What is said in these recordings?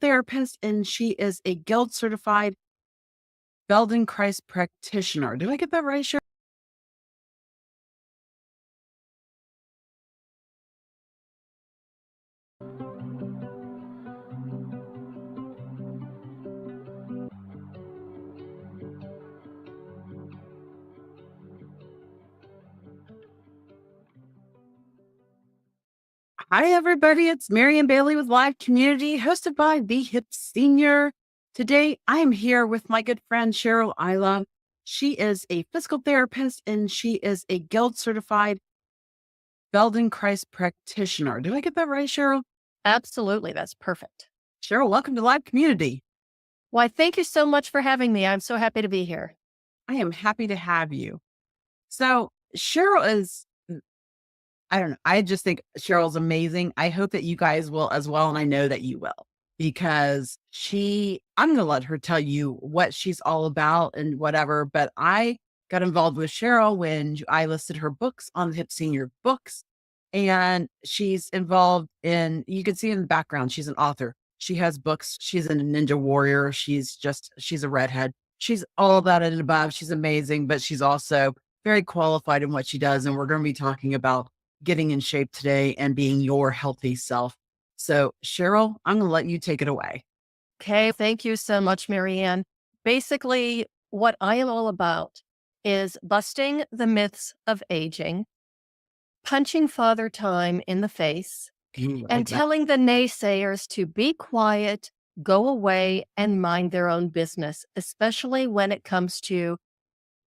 therapist, and she is a guild certified Feldenkrais practitioner. Did I get that right, Cheryl? Hi, everybody. It's Marianne Bailey with Live Community, hosted by the Hip Senior. Today, I am here with my good friend, Cheryl Ilov. She is a physical therapist, and she is a guild certified Feldenkrais practitioner. Did I get that right, Cheryl? Absolutely. That's perfect. Cheryl, welcome to Live Community. Why, thank you so much for having me. I'm so happy to be here. I am happy to have you. So, Cheryl is, I don't know, I just think Cheryl's amazing. I hope that you guys will as well, and I know that you will, because I'm going to let her tell you what she's all about and whatever. But I got involved with Cheryl when I listed her books on the Hip Senior Books, and she's involved in, you can see in the background, she's an author. She has books. She's a ninja warrior. She's a redhead. She's all that and above. She's amazing, but she's also very qualified in what she does. And we're going to be talking about getting in shape today and being your healthy self. So, Cheryl, I'm going to let you take it away. Okay. Thank you so much, Marianne. Basically, what I am all about is busting the myths of aging, punching Father Time in the face, and telling the naysayers to be quiet, go away, and mind their own business, especially when it comes to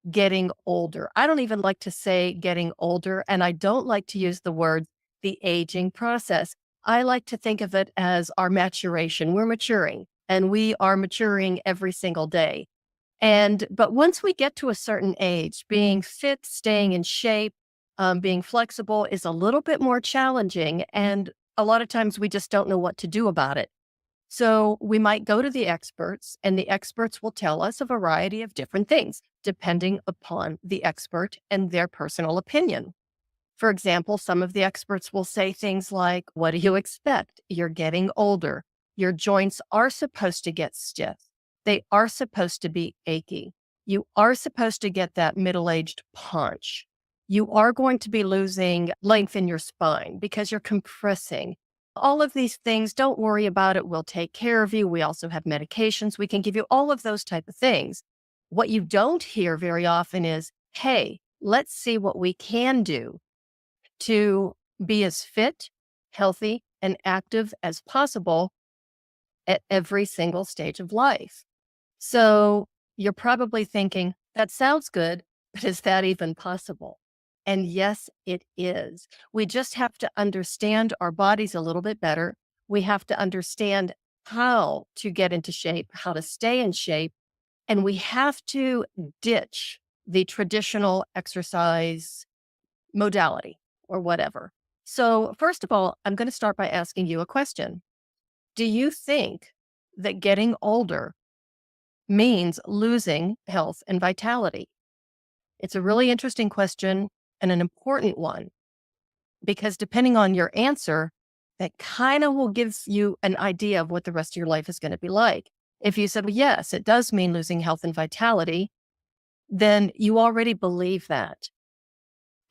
getting older. I don't even like to say getting older, and I don't like to use the word the aging process. I like to think of it as our maturation. We're maturing, and we are maturing every single day. But once we get to a certain age, being fit, staying in shape, being flexible is a little bit more challenging. And a lot of times we just don't know what to do about it. So we might go to the experts, and the experts will tell us a variety of different things, depending upon the expert and their personal opinion. For example, some of the experts will say things like, what do you expect? You're getting older. Your joints are supposed to get stiff. They are supposed to be achy. You are supposed to get that middle-aged punch. You are going to be losing length in your spine because you're compressing. All of these things, don't worry about it. We'll take care of you. We also have medications. We can give you all of those type of things. What you don't hear very often is, hey, let's see what we can do to be as fit, healthy, and active as possible at every single stage of life. So you're probably thinking, that sounds good, but is that even possible? And yes, it is. We just have to understand our bodies a little bit better. We have to understand how to get into shape, how to stay in shape, and we have to ditch the traditional exercise modality or whatever. So first of all, I'm going to start by asking you a question. Do you think that getting older means losing health and vitality? It's a really interesting question and an important one, because depending on your answer, that kind of will give you an idea of what the rest of your life is going to be like. If you said, well, yes, it does mean losing health and vitality, then you already believe that.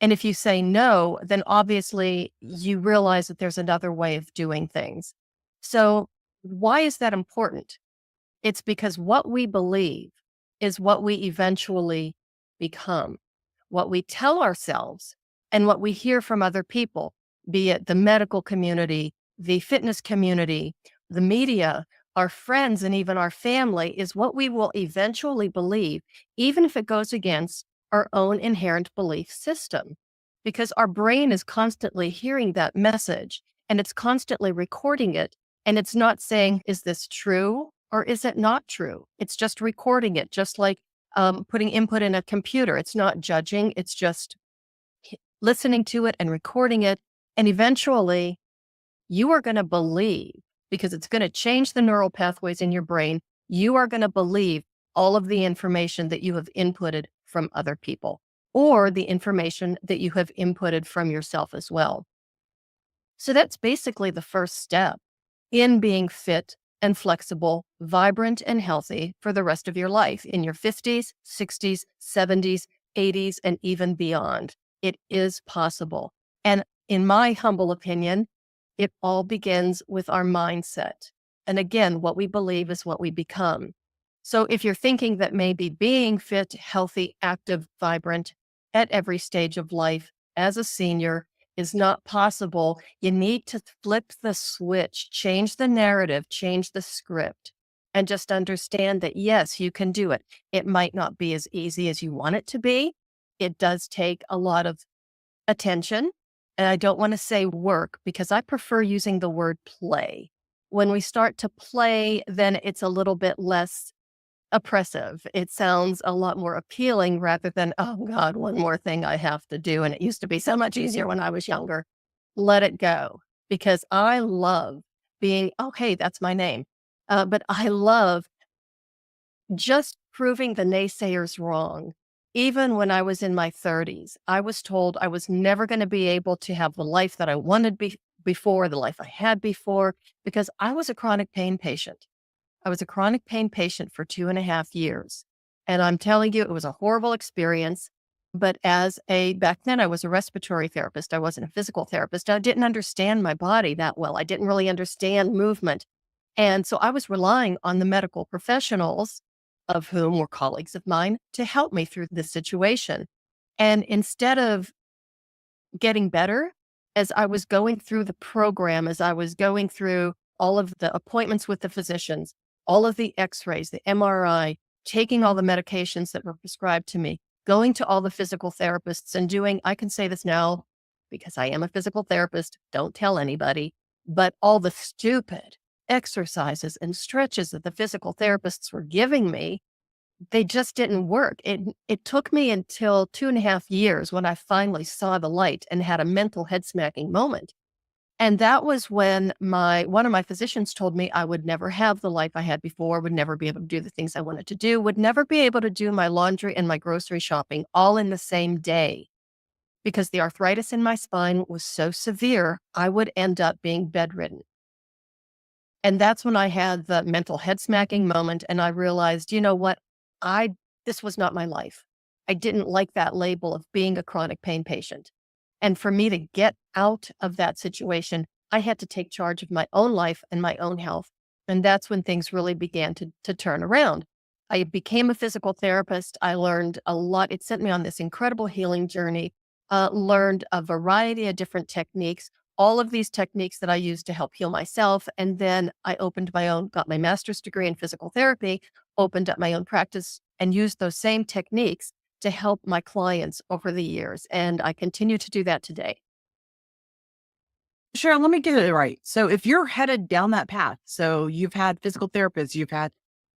And if you say no, then obviously you realize that there's another way of doing things. So why is that important? It's because what we believe is what we eventually become. What we tell ourselves and what we hear from other people, be it the medical community, the fitness community, the media, our friends, and even our family, is what we will eventually believe, even if it goes against our own inherent belief system. Because our brain is constantly hearing that message, and it's constantly recording it. And it's not saying, is this true or is it not true? It's just recording it, just like putting input in a computer. It's not judging. It's just listening to it and recording it. And eventually you are going to believe, because it's going to change the neural pathways in your brain. You are going to believe all of the information that you have inputted from other people, or the information that you have inputted from yourself as well. So that's basically the first step in being fit, and flexible, vibrant and healthy for the rest of your life in your 50s, 60s, 70s, 80s, and even beyond. It is possible. And in my humble opinion, it all begins with our mindset. And again, what we believe is what we become. So if you're thinking that maybe being fit, healthy, active, vibrant at every stage of life as a senior is not possible, you need to flip the switch, change the narrative, change the script, and just understand that, yes, you can do it. It might not be as easy as you want it to be. It does take a lot of attention. And I don't want to say work because I prefer using the word play. When we start to play, then it's a little bit less oppressive. It sounds a lot more appealing rather than, oh God, one more thing I have to do. And it used to be so much easier when I was younger. Let it go because I love being, oh, hey, that's my name. But I love just proving the naysayers wrong. Even when I was in my 30s, I was told I was never going to be able to have the life that I wanted before, the life I had before, because I was a chronic pain patient. I was a chronic pain patient for 2.5 years. And I'm telling you, it was a horrible experience. But back then I was a respiratory therapist. I wasn't a physical therapist. I didn't understand my body that well. I didn't really understand movement. And so I was relying on the medical professionals, of whom were colleagues of mine, to help me through this situation. And instead of getting better, as I was going through the program, as I was going through all of the appointments with the physicians, all of the x-rays, the MRI, taking all the medications that were prescribed to me, going to all the physical therapists and doing, I can say this now because I am a physical therapist, don't tell anybody, but all the stupid exercises and stretches that the physical therapists were giving me, they just didn't work. It took me until 2.5 years when I finally saw the light and had a mental head smacking moment. And that was when one of my physicians told me I would never have the life I had before, would never be able to do the things I wanted to do, would never be able to do my laundry and my grocery shopping all in the same day because the arthritis in my spine was so severe, I would end up being bedridden. And that's when I had the mental head smacking moment and I realized, you know what? This was not my life. I didn't like that label of being a chronic pain patient. And for me to get out of that situation, I had to take charge of my own life and my own health. And that's when things really began to turn around. I became a physical therapist. I learned a lot. It sent me on this incredible healing journey, learned a variety of different techniques, all of these techniques that I used to help heal myself. And then I got my master's degree in physical therapy, opened up my own practice and used those same techniques to help my clients over the years. And I continue to do that today. Cheryl, let me get it right. So if you're headed down that path, so you've had physical therapists, you've had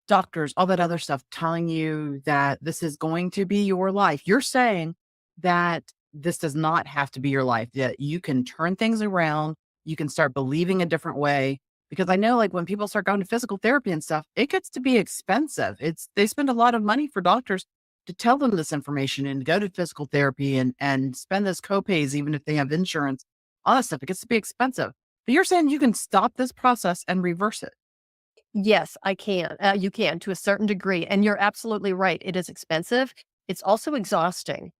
doctors, all that other stuff telling you that this is going to be your life. You're saying that this does not have to be your life, that you can turn things around. You can start believing a different way. Because I know like when people start going to physical therapy and stuff, it gets to be expensive. They spend a lot of money for doctors to tell them this information and go to physical therapy and spend those copays, even if they have insurance, all that stuff. It gets to be expensive. But you're saying you can stop this process and reverse it. Yes, I can. You can to a certain degree. And you're absolutely right. It is expensive. It's also exhausting.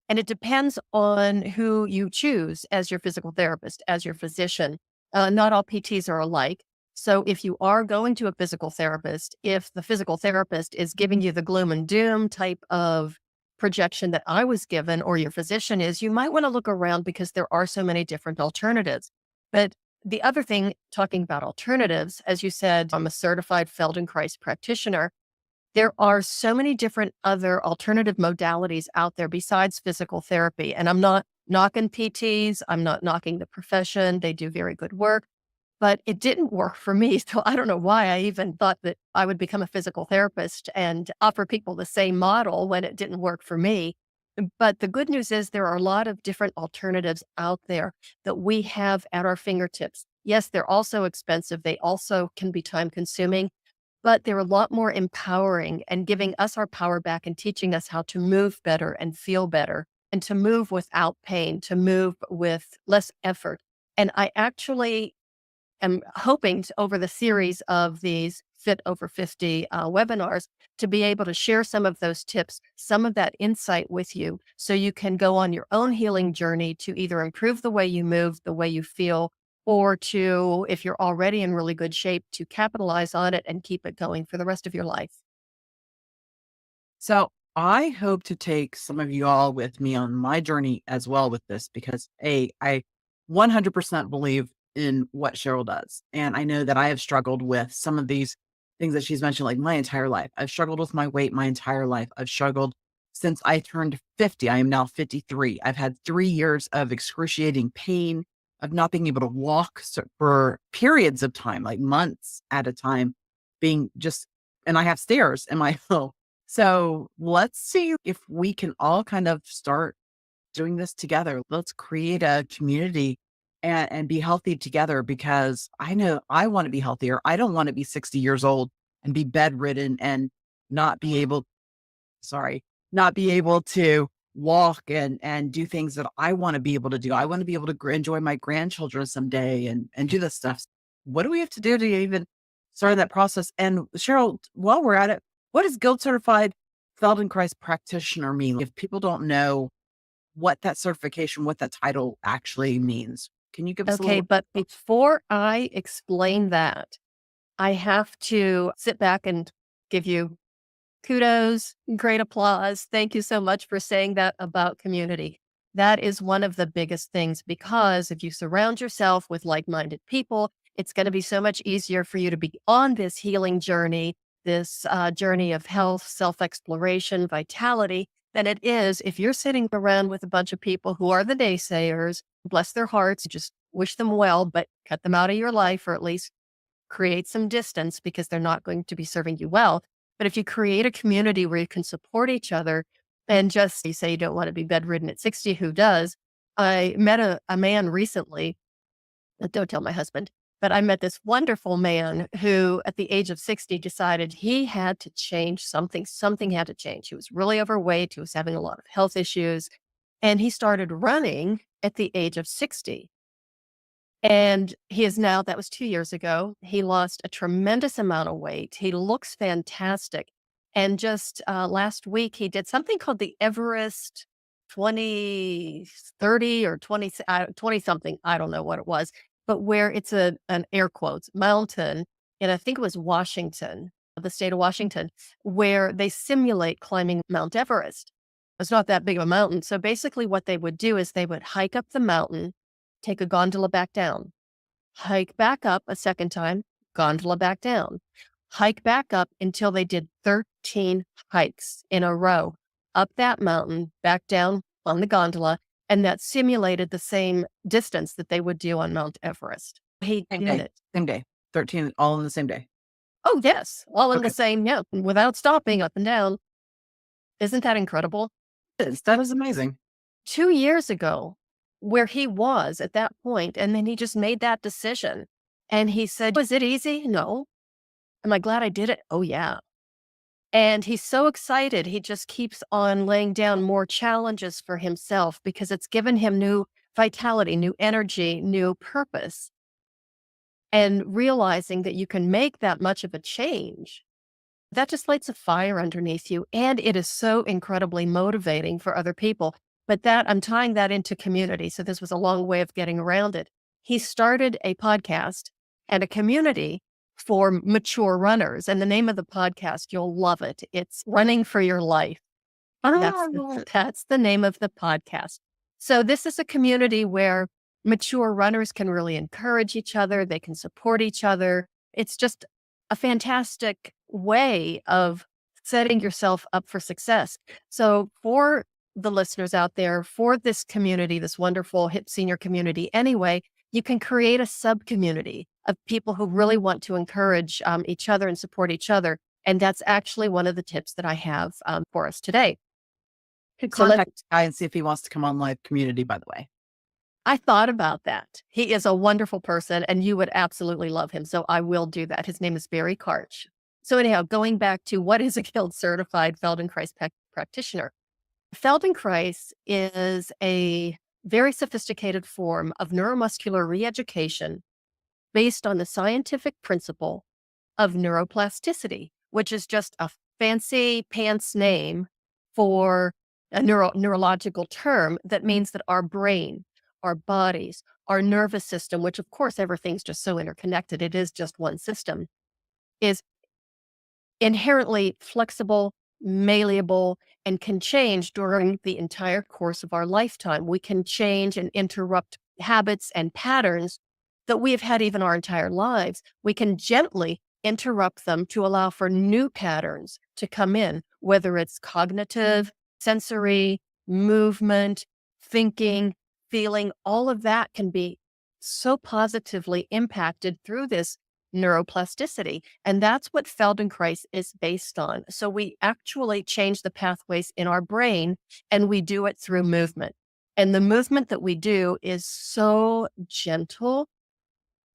And it depends on who you choose as your physical therapist, as your physician. Not all PTs are alike. So if you are going to a physical therapist, if the physical therapist is giving you the gloom and doom type of projection that I was given, or your physician is, you might want to look around because there are so many different alternatives. But the other thing, talking about alternatives, as you said, I'm a certified Feldenkrais practitioner. There are so many different other alternative modalities out there besides physical therapy. And I'm not knocking PTs. I'm not knocking the profession. They do very good work, but it didn't work for me. So I don't know why I even thought that I would become a physical therapist and offer people the same model when it didn't work for me. But the good news is there are a lot of different alternatives out there that we have at our fingertips. Yes, they're also expensive. They also can be time consuming, but they're a lot more empowering and giving us our power back and teaching us how to move better and feel better and to move without pain, to move with less effort. And I actually am hoping over the series of these Fit Over 50 webinars to be able to share some of those tips, some of that insight with you so you can go on your own healing journey to either improve the way you move, the way you feel, or to, if you're already in really good shape, to capitalize on it and keep it going for the rest of your life. So I hope to take some of you all with me on my journey as well with this because I 100% believe in what Cheryl does. And I know that I have struggled with some of these things that she's mentioned like my entire life. I've struggled with my weight my entire life. I've struggled since I turned 50. I am now 53. I've had 3 years of excruciating pain of not being able to walk for periods of time, like months at a time, being just, and I have stairs in my home. So let's see if we can all kind of start doing this together. Let's create a community and be healthy together because I know I want to be healthier. I don't want to be 60 years old and be bedridden and not be able, sorry, not be able to walk and do things that I want to be able to do. I want to be able to enjoy my grandchildren someday and do this stuff. What do we have to do to even start that process? And Cheryl, while we're at it, what does guild certified Feldenkrais practitioner mean? If people don't know what that certification, what that title actually means, can you give us a Okay, little? but before I explain that, I have to sit back and give you kudos, great applause. Thank you so much for saying that about community. That is one of the biggest things because if you surround yourself with like minded people, it's going to be so much easier for you to be on this healing journey, this journey of health, self exploration, vitality, than it is if you're sitting around with a bunch of people who are the naysayers. Bless their hearts, just wish them well, but cut them out of your life or at least create some distance because they're not going to be serving you well. But if you create a community where you can support each other and just you say you don't want to be bedridden at 60, who does? I met a man recently, don't tell my husband, but I met this wonderful man who at the age of 60 decided he had to change something. Something had to change. He was really overweight. He was having a lot of health issues. And he started running at the age of 60. And he is now, that was 2 years ago. He lost a tremendous amount of weight. He looks fantastic. And just last week, he did something called the Everest 2030 or 20 something. I don't know what it was, but where it's an air quotes mountain. And I think it was Washington, the state of Washington, where they simulate climbing Mount Everest. It's not that big of a mountain. So basically, what they would do is they would hike up the mountain, take a gondola back down, hike back up a second time, gondola back down, hike back up until they did 13 hikes in a row up that mountain, back down on the gondola. And that simulated the same distance that they would do on Mount Everest. He Same did day, it. same day, 13, all in the same day. Oh, yes. All in the Okay. same, yeah, without stopping up and down. Isn't that incredible? That is amazing. 2 years ago, where he was at that point, and then he just made that decision. And he said, "Was it easy? No. Am I glad I did it? Oh, yeah." And he's so excited. He just keeps on laying down more challenges for himself because it's given him new vitality, new energy, new purpose. And realizing that you can make that much of a change, that just lights a fire underneath you. And it is so incredibly motivating for other people. But that I'm tying that into community. So this was a long way of getting around it. He started a podcast and a community for mature runners. And the name of the podcast, you'll love it. It's Running for Your Life. That's Ah, that's the name of the podcast. So this is a community where mature runners can really encourage each other, they can support each other. It's just a fantastic way of setting yourself up for success. So for the listeners out there, for this community, this wonderful hip senior community anyway, you can create a sub community of people who really want to encourage each other and support each other. And that's actually one of the tips that I have for us today. could So let's contact this guy and see if he wants to come on live community, by the way. I thought about that. He is a wonderful person and you would absolutely love him. So I will do that. His name is Barry Karch. So anyhow, going back to what is a guild certified Feldenkrais practitioner? Feldenkrais is a very sophisticated form of neuromuscular reeducation based on the scientific principle of neuroplasticity, which is just a fancy pants name for a neurological term that means that our brain, our bodies, our nervous system, which of course everything's just so interconnected, it is just one system, is inherently flexible, malleable, and can change during the entire course of our lifetime. We can change and interrupt habits and patterns that we have had even our entire lives. We can gently interrupt them to allow for new patterns to come in, whether it's cognitive, sensory, movement, thinking, feeling, all of that can be so positively impacted through this neuroplasticity. And that's what Feldenkrais is based on. So we actually change the pathways in our brain and we do it through movement. And the movement that we do is so gentle.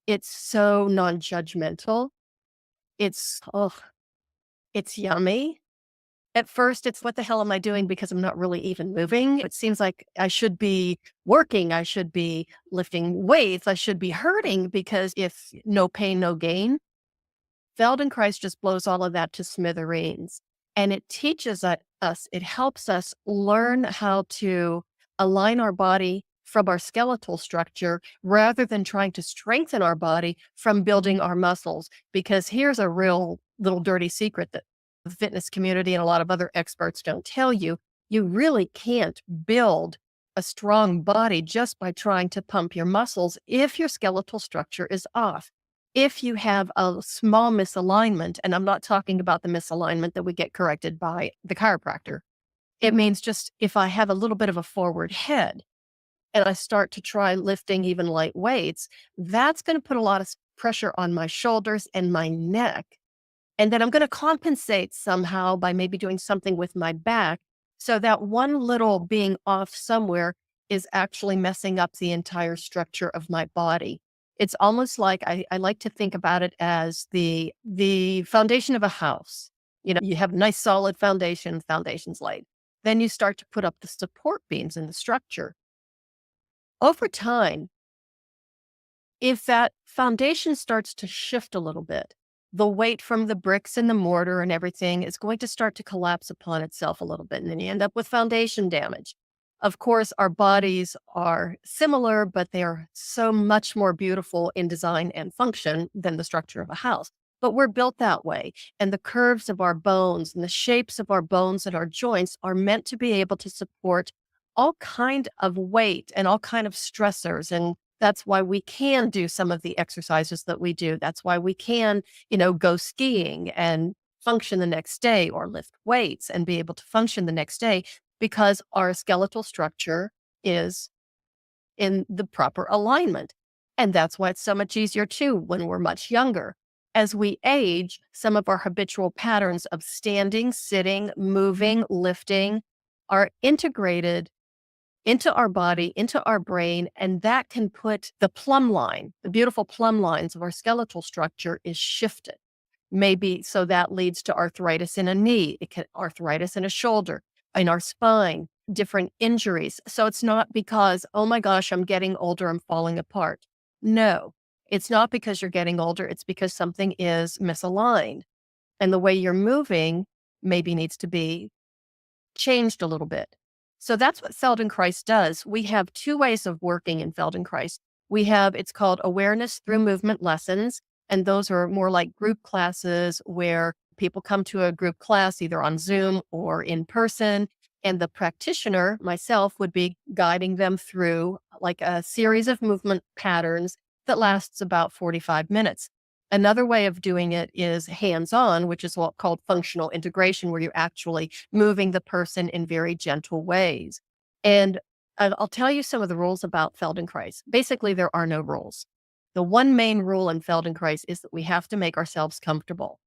It's so non-judgmental. Oh, it's yummy. At first, it's what the hell am I doing because I'm not really even moving. It seems like I should be working. I should be lifting weights. I should be hurting because if no pain, no gain. Feldenkrais just blows all of that to smithereens. And it teaches us, it helps us learn how to align our body from our skeletal structure rather than trying to strengthen our body from building our muscles. Because here's a real little dirty secret that the fitness community and a lot of other experts don't tell you. You really can't build a strong body just by trying to pump your muscles if your skeletal structure is off. If you have a small misalignment, and I'm not talking about the misalignment that we get corrected by the chiropractor, it means just if I have a little bit of a forward head and I start to try lifting even light weights, that's going to put a lot of pressure on my shoulders and my neck. And then I'm going to compensate somehow by maybe doing something with my back. So that one little being off somewhere is actually messing up the entire structure of my body. It's almost like I like to think about it as the foundation of a house. You have nice solid foundation's laid. Then you start to put up the support beams in the structure. Over time, if that foundation starts to shift a little bit, the weight from the bricks and the mortar and everything is going to start to collapse upon itself a little bit. And then you end up with foundation damage. Of course, our bodies are similar, but they are so much more beautiful in design and function than the structure of a house. But we're built that way. And the curves of our bones and the shapes of our bones and our joints are meant to be able to support all kind of weight and all kind of stressors. And that's why we can do some of the exercises that we do. That's why we can, go skiing and function the next day or lift weights and be able to function the next day because our skeletal structure is in the proper alignment. And that's why it's so much easier too when we're much younger. As we age, some of our habitual patterns of standing, sitting, moving, lifting are integrated into our body, into our brain, and that can put the plumb line, the beautiful plumb lines of our skeletal structure is shifted. Maybe so that leads to arthritis in a knee, arthritis in a shoulder, in our spine, different injuries. So it's not because, oh my gosh, I'm getting older, I'm falling apart. No, it's not because you're getting older. It's because something is misaligned. And the way you're moving maybe needs to be changed a little bit. So that's what Feldenkrais does. We have two ways of working in Feldenkrais. It's called awareness through movement lessons. And those are more like group classes where people come to a group class either on Zoom or in person. And the practitioner, myself, would be guiding them through like a series of movement patterns that lasts about 45 minutes. Another way of doing it is hands-on, which is what's called functional integration, where you're actually moving the person in very gentle ways. And I'll tell you some of the rules about Feldenkrais. Basically, there are no rules. The one main rule in Feldenkrais is that we have to make ourselves comfortable.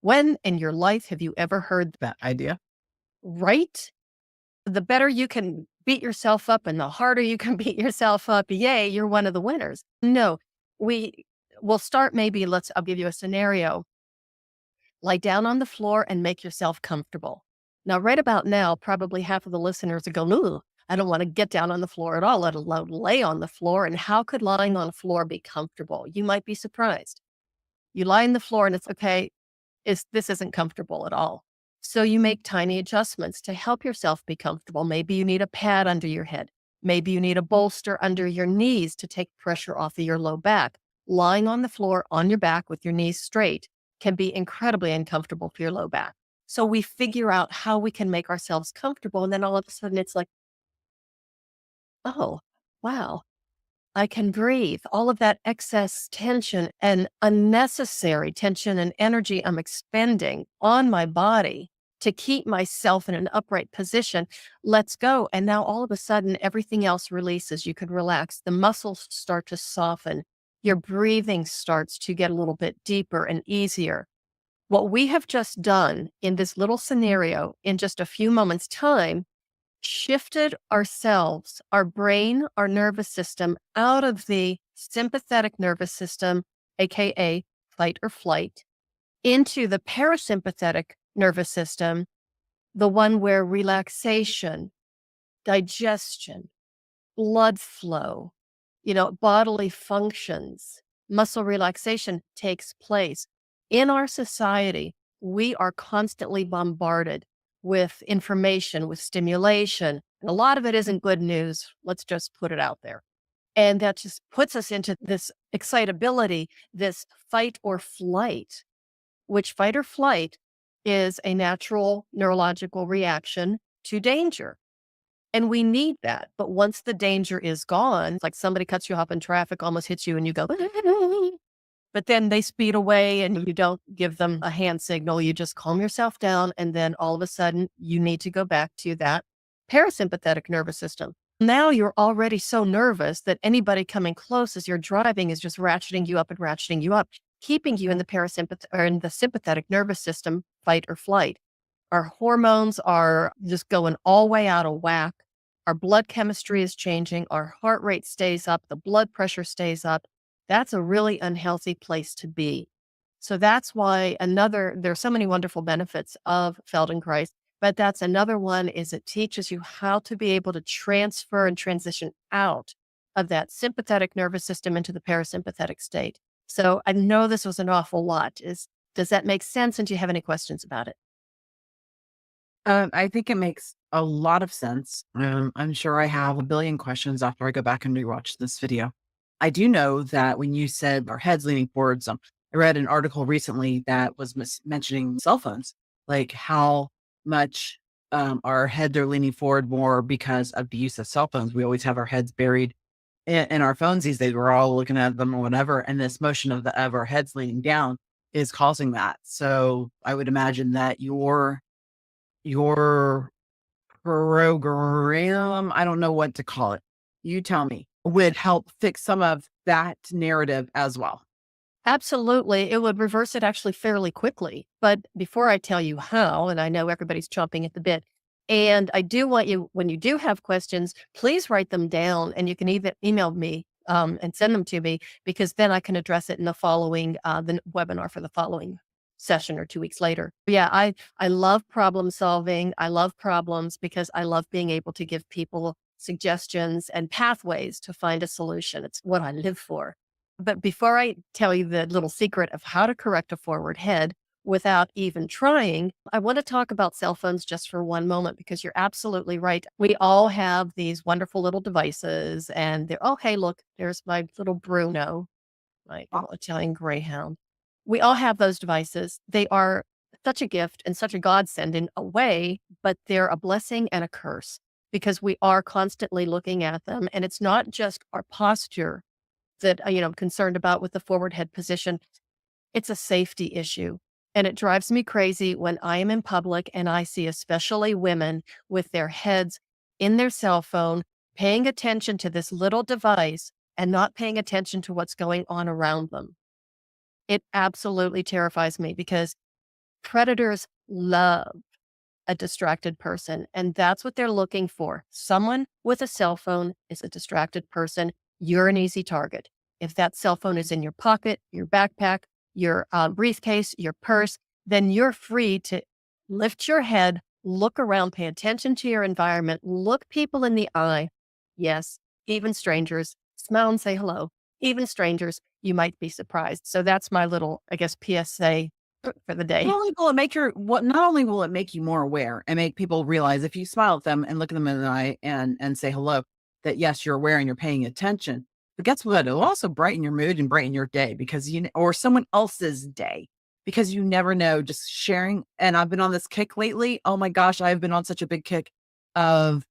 When in your life have you ever heard That idea. right? The better you can beat yourself up and the harder you can beat yourself up, yay, you're one of the winners. No, we'll start I'll give you a scenario. Lie down on the floor and make yourself comfortable. Now, right about now, probably half of the listeners are going, ooh, I don't want to get down on the floor at all, let alone lay on the floor. And how could lying on the floor be comfortable? You might be surprised. You lie on the floor and it's okay, this isn't comfortable at all. So you make tiny adjustments to help yourself be comfortable. Maybe you need a pad under your head. Maybe you need a bolster under your knees to take pressure off of your low back. Lying on the floor on your back with your knees straight can be incredibly uncomfortable for your low back. So we figure out how we can make ourselves comfortable. And then all of a sudden it's like, oh, wow, I can breathe. All of that excess tension and unnecessary tension and energy I'm expending on my body to keep myself in an upright position lets go. And now all of a sudden, everything else releases. You can relax. The muscles start to soften. Your breathing starts to get a little bit deeper and easier. What we have just done in this little scenario in just a few moments' time shifted ourselves, our brain, our nervous system out of the sympathetic nervous system, AKA fight or flight, into the parasympathetic nervous system, the one where relaxation, digestion, blood flow, bodily functions, muscle relaxation takes place. In our society, we are constantly bombarded with information, with stimulation. And a lot of it isn't good news. Let's just put it out there. And that just puts us into this excitability, this fight or flight, which fight or flight is a natural neurological reaction to danger. And we need that. But once the danger is gone, it's like somebody cuts you off in traffic, almost hits you, and you go, but then they speed away and you don't give them a hand signal. You just calm yourself down. And then all of a sudden, you need to go back to that parasympathetic nervous system. Now you're already so nervous that anybody coming close as you're driving is just ratcheting you up and ratcheting you up, keeping you in the parasympathetic or in the sympathetic nervous system, fight or flight. Our hormones are just going all way out of whack. Our blood chemistry is changing. Our heart rate stays up. The blood pressure stays up. That's a really unhealthy place to be. So that's why there's so many wonderful benefits of Feldenkrais, but that's another one is it teaches you how to be able to transfer and transition out of that sympathetic nervous system into the parasympathetic state. So I know this was an awful lot. Does that make sense? And do you have any questions about it? I think it makes a lot of sense. I'm sure I have a billion questions after I go back and rewatch this video. I do know that when you said our heads leaning forwards, I read an article recently that was mentioning cell phones, like how much our heads are leaning forward more because of the use of cell phones. We always have our heads buried in our phones these days. We're all looking at them or whatever, and this motion of our heads leaning down is causing that. So I would imagine that your program, I don't know what to call it, you tell me, would help fix some of that narrative as well. Absolutely. It would reverse it actually fairly quickly. But before I tell you how, and I know everybody's chomping at the bit, and I do want you, when you do have questions, please write them down and you can either email me and send them to me because then I can address it in the following, the webinar for the following session or 2 weeks later. Yeah, I love problem solving. I love problems because I love being able to give people suggestions and pathways to find a solution. It's what I live for. But before I tell you the little secret of how to correct a forward head without even trying, I want to talk about cell phones just for one moment because you're absolutely right. We all have these wonderful little devices and they're, oh, hey, look, there's my little Bruno, my little Italian greyhound. We all have those devices. They are such a gift and such a godsend in a way, but they're a blessing and a curse because we are constantly looking at them. And it's not just our posture that I'm concerned about with the forward head position. It's a safety issue. And it drives me crazy when I am in public and I see especially women with their heads in their cell phone, paying attention to this little device and not paying attention to what's going on around them. It absolutely terrifies me because predators love a distracted person. And that's what they're looking for. Someone with a cell phone is a distracted person. You're an easy target. If that cell phone is in your pocket, your backpack, your briefcase, your purse, then you're free to lift your head, look around, pay attention to your environment, look people in the eye. Yes, even strangers, smile and say hello. Even strangers, you might be surprised. So that's my little, I guess, PSA for the Not day. only will it make your what not only will it make you more aware and make people realize if you smile at them and look at them in the eye and say hello, that yes, you're aware and you're paying attention. But guess what? It'll also brighten your mood and brighten your day because or someone else's day because you never know. Just sharing. And I've been on this kick lately. Oh my gosh, I've been on such a big kick of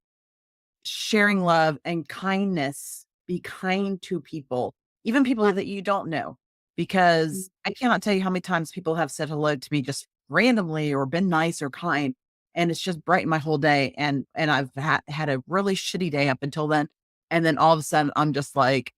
sharing love and kindness. Be kind to people, even people that you don't know, because I cannot tell you how many times people have said hello to me just randomly or been nice or kind. And it's just brightened my whole day. And I've had a really shitty day up until then. And then all of a sudden I'm just like,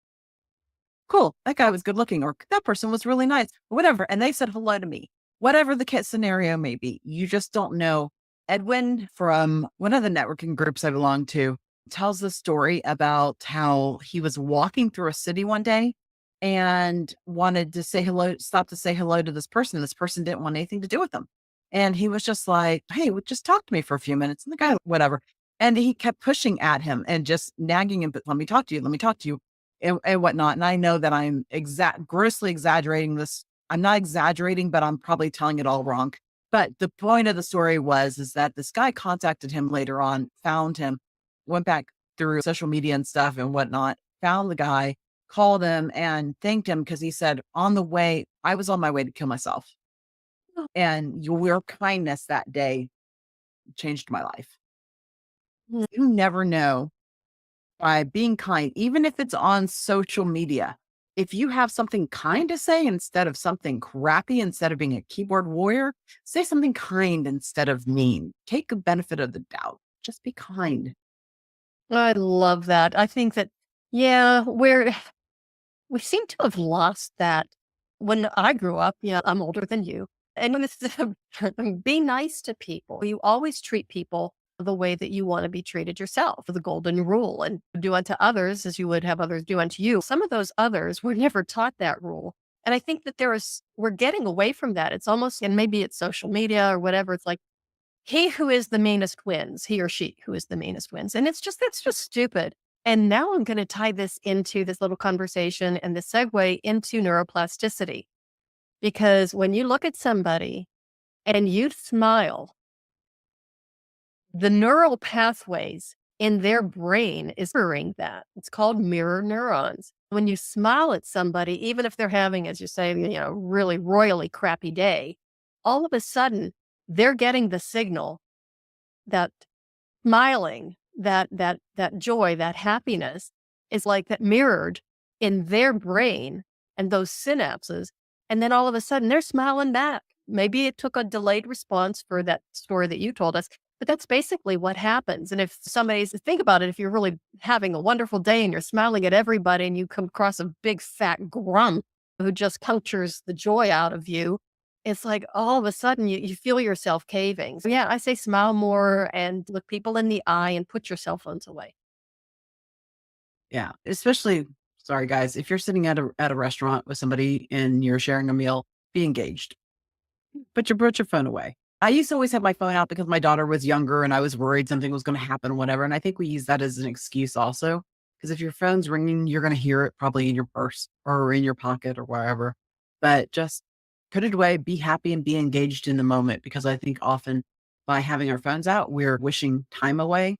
cool, that guy was good looking, or that person was really nice, or whatever. And they said hello to me, whatever the kid scenario may be. You just don't know. Edwin from one of the networking groups I belong to tells the story about how he was walking through a city one day and wanted to say hello, stop to say hello to this person. And this person didn't want anything to do with him. And he was just like, hey, just talk to me for a few minutes. And the guy, whatever. And he kept pushing at him and just nagging him, but let me talk to you. Let me talk to you and whatnot. And I know that I'm grossly exaggerating this. I'm not exaggerating, but I'm probably telling it all wrong. But the point of the story is that this guy contacted him later on, found him, went back through social media and stuff and whatnot, found the guy, called him and thanked him because he said, on the way, I was on my way to kill myself. And your kindness that day changed my life. Mm. You never know by being kind, even if it's on social media. If you have something kind to say instead of something crappy, instead of being a keyboard warrior, say something kind instead of mean. Take the benefit of the doubt. Just be kind. I love that. I think that, yeah, we seem to have lost that. When I grew up, yeah, I'm older than you. And when it's be nice to people, you always treat people the way that you want to be treated yourself, the golden rule, and do unto others as you would have others do unto you. Some of those others were never taught that rule. And I think that we're getting away from that. It's almost, and maybe it's social media or whatever. It's like, he who is the meanest wins, he or she who is the meanest wins. And that's just stupid. And now I'm going to tie this into this little conversation and the segue into neuroplasticity. Because when you look at somebody and you smile, the neural pathways in their brain is mirroring that. It's called mirror neurons. When you smile at somebody, even if they're having, as you say, really royally crappy day, all of a sudden they're getting the signal that smiling, that joy, that happiness is like that mirrored in their brain and those synapses. And then all of a sudden they're smiling back. Maybe it took a delayed response for that story that you told us, but that's basically what happens. And if think about it, if you're really having a wonderful day and you're smiling at everybody and you come across a big fat grump who just punctures the joy out of you, it's like all of a sudden you feel yourself caving. So yeah, I say smile more and look people in the eye and put your cell phones away. Yeah. Especially, sorry guys, if you're sitting at a restaurant with somebody and you're sharing a meal, be engaged. Put your phone away. I used to always have my phone out because my daughter was younger and I was worried something was going to happen, whatever. And I think we use that as an excuse also. Because if your phone's ringing, you're going to hear it probably in your purse or in your pocket or wherever. But just put it away, be happy and be engaged in the moment. Because I think often by having our phones out, we're wishing time away.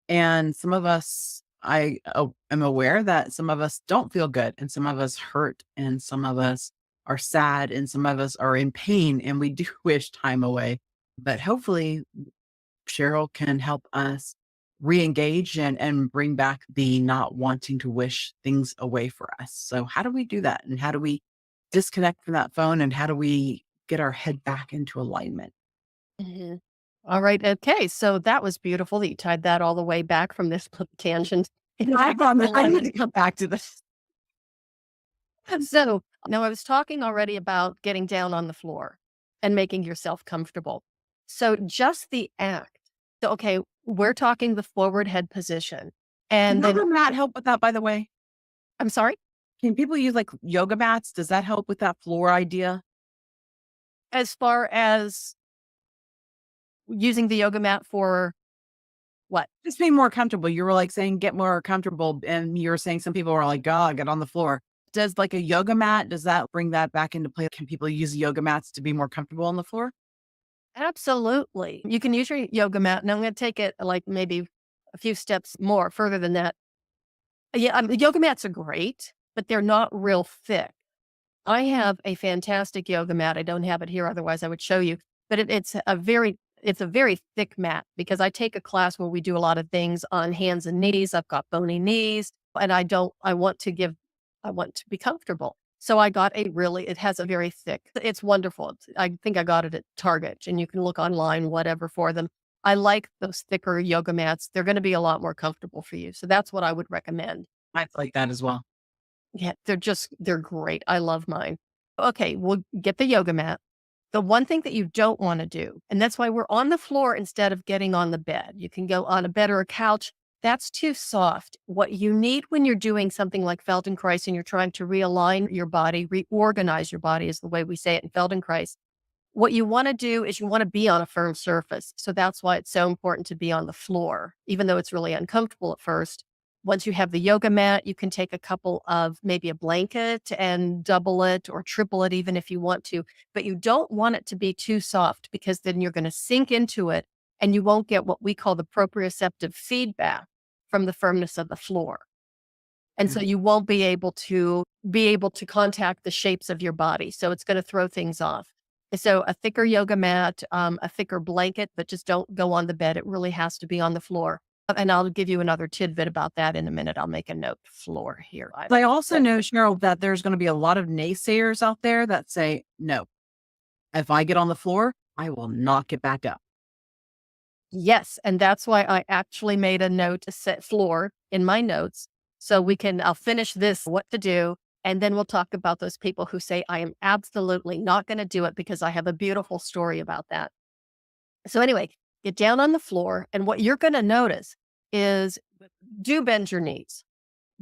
And some of us, am aware that some of us don't feel good and some of us hurt and some of us are sad and some of us are in pain and we do wish time away. But hopefully Cheryl can help us re-engage and bring back the not wanting to wish things away for us. So how do we do that? And how do we disconnect from that phone? And how do we get our head back into alignment? Mhm. All right. Okay. So that was beautiful that you tied that all the way back from this little tangent. I promise I need to come back to this. So now I was talking already about getting down on the floor and making yourself comfortable. So just the act. So, okay, we're talking the forward head position. Can And then, yoga mat help with that, by the way? I'm sorry, Can people use like yoga mats? Does that help with that floor idea? as far as using the yoga mat for what? Just being more comfortable. You were like saying get more comfortable, and you were saying some people are like, "God, get on the floor." Does like a yoga mat, does that bring that back into play? Can people use yoga mats to be more comfortable on the floor? Absolutely. You can use your yoga mat. And I'm going to take it like maybe a few steps more further than that. Yeah, yoga mats are great, but they're not real thick. I have a fantastic yoga mat. I don't have it here, otherwise I would show you. But it's a very thick mat because I take a class where we do a lot of things on hands and knees. I've got bony knees, and I want to be comfortable. So I got it has a very thick. It's wonderful. I think I got it at Target, and you can look online, whatever, for them. I like those thicker yoga mats. They're going to be a lot more comfortable for you. So that's what I would recommend. I like that as well. Yeah, they're great. I love mine. Okay, we'll get the yoga mat. The one thing that you don't want to do, and that's why we're on the floor instead of getting on the bed. You can go on a bed or a couch. That's too soft. What you need when you're doing something like Feldenkrais and you're trying to realign your body, reorganize your body is the way we say it in Feldenkrais. What you want to do is you want to be on a firm surface. So that's why it's so important to be on the floor, even though it's really uncomfortable at first. Once you have the yoga mat, you can take a couple of maybe a blanket and double it or triple it, even if you want to. But you don't want it to be too soft because then you're going to sink into it and you won't get what we call the proprioceptive feedback from the firmness of the floor. And so Mm. you won't be able to contact the shapes of your body. So it's going to throw things off. So a thicker yoga mat, a thicker blanket, but just don't go on the bed. It really has to be on the floor. And I'll give you another tidbit about that in a minute. I'll make a note floor here. I also know, Cheryl, that there's going to be a lot of naysayers out there that say, no, if I get on the floor, I will not get back up. Yes, and that's why I actually made a note to set floor in my notes. So I'll finish this, what to do, and then we'll talk about those people who say, I am absolutely not going to do it because I have a beautiful story about that. So anyway, get down on the floor, and what you're going to notice is do bend your knees.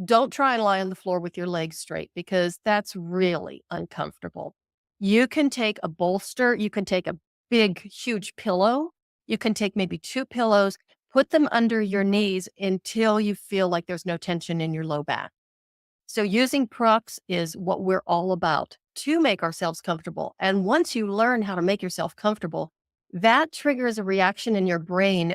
Don't try and lie on the floor with your legs straight because that's really uncomfortable. You can take a bolster, you can take a big, huge pillow, you can take maybe two pillows, put them under your knees until you feel like there's no tension in your low back. So using props is what we're all about to make ourselves comfortable. And once you learn how to make yourself comfortable, that triggers a reaction in your brain,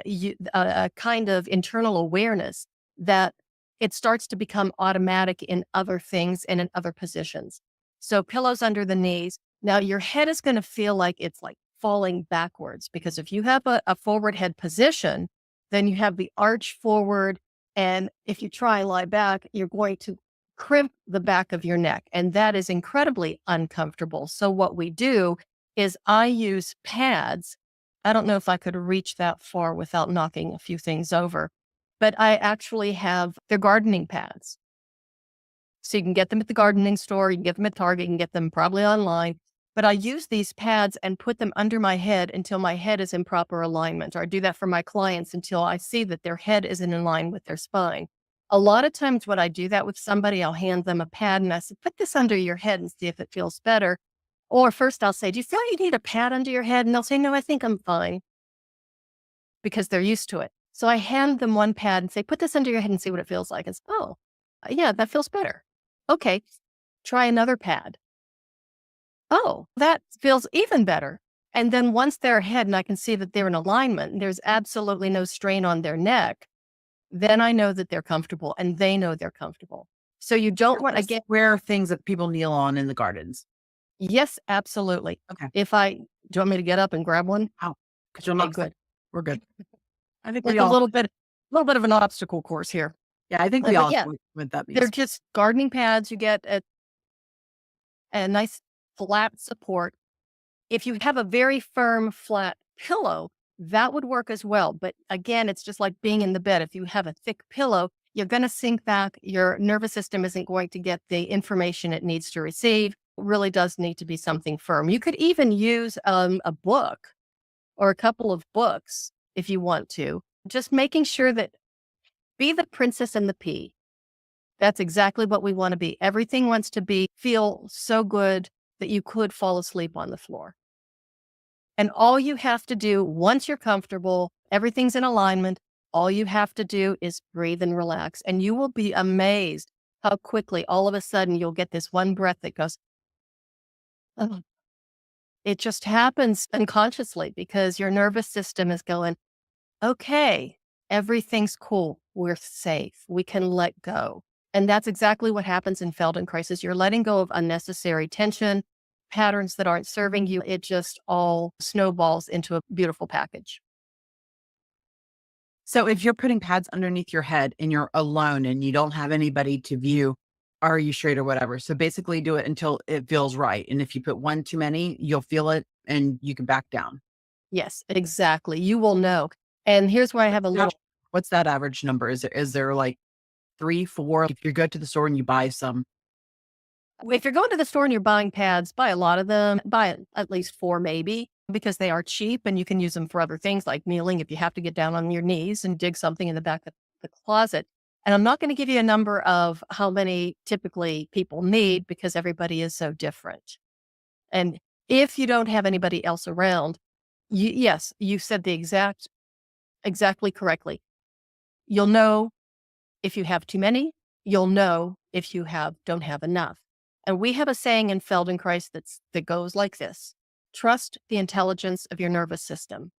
a kind of internal awareness that it starts to become automatic in other things and in other positions. So pillows under the knees. Now your head is going to feel like it's like falling backwards because if you have a forward head position, then you have the arch forward. And if you try and lie back, you're going to crimp the back of your neck. And that is incredibly uncomfortable. So what we do is I use pads. I don't know if I could reach that far without knocking a few things over, but I actually have they're gardening pads. So you can get them at the gardening store, you can get them at Target, you can get them probably online. But I use these pads and put them under my head until my head is in proper alignment. Or I do that for my clients until I see that their head is in line with their spine. A lot of times when I do that with somebody, I'll hand them a pad and I say, put this under your head and see if it feels better. Or first I'll say, do you feel you need a pad under your head? And they'll say, no, I think I'm fine because they're used to it. So I hand them one pad and say, put this under your head and see what it feels like. It's, oh, yeah, that feels better. Okay, try another pad. Oh, that feels even better. And then once they're ahead and I can see that they're in alignment and there's absolutely no strain on their neck, then I know that they're comfortable and they know they're comfortable. So you don't want to get, Where things that people kneel on in the gardens. yes, absolutely. Okay. Do you want me to get up and grab one? How? Because you'll Okay, knock. good. We're good. I think we It's a all. little bit of an obstacle course here. Yeah, I think we But all yeah, with that they're means. just gardening pads. You get a nice flat support. If you have a very firm, flat pillow, that would work as well. But again, it's just like being in the bed. If you have a thick pillow, you're going to sink back. Your nervous system isn't going to get the information it needs to receive. It really does need to be something firm. You could even use a book or a couple of books if you want to. Just making sure that be the princess and the pea. That's exactly what we want to be. Everything wants to feel so good that you could fall asleep on the floor. And all you have to do once you're comfortable, everything's in alignment, all you have to do is breathe and relax. And you will be amazed how quickly all of a sudden you'll get this one breath that goes, oh. It just happens unconsciously because your nervous system is going, okay, everything's cool. We're safe. We can let go. And that's exactly what happens in Feldenkrais. You're letting go of unnecessary tension, patterns that aren't serving you. It just all snowballs into a beautiful package. So if you're putting pads underneath your head and you're alone and you don't have anybody to view, are you straight or whatever? So basically do it until it feels right. And if you put one too many, you'll feel it and you can back down. Yes, exactly. You will know. And here's where I have a Now, little. what's that average number? Is there like three, four? If you go to the store and you buy some, If you're going to the store and you're buying pads, buy a lot of them, buy at least 4 maybe, because they are cheap and you can use them for other things like kneeling if you have to get down on your knees and dig something in the back of the closet. And I'm not going to give you a number of how many typically people need because everybody is so different. And if you don't have anybody else around, yes, you said the exactly correctly. You'll know if you have too many, you'll know if you don't have enough. And we have a saying in Feldenkrais that goes like this: trust the intelligence of your nervous system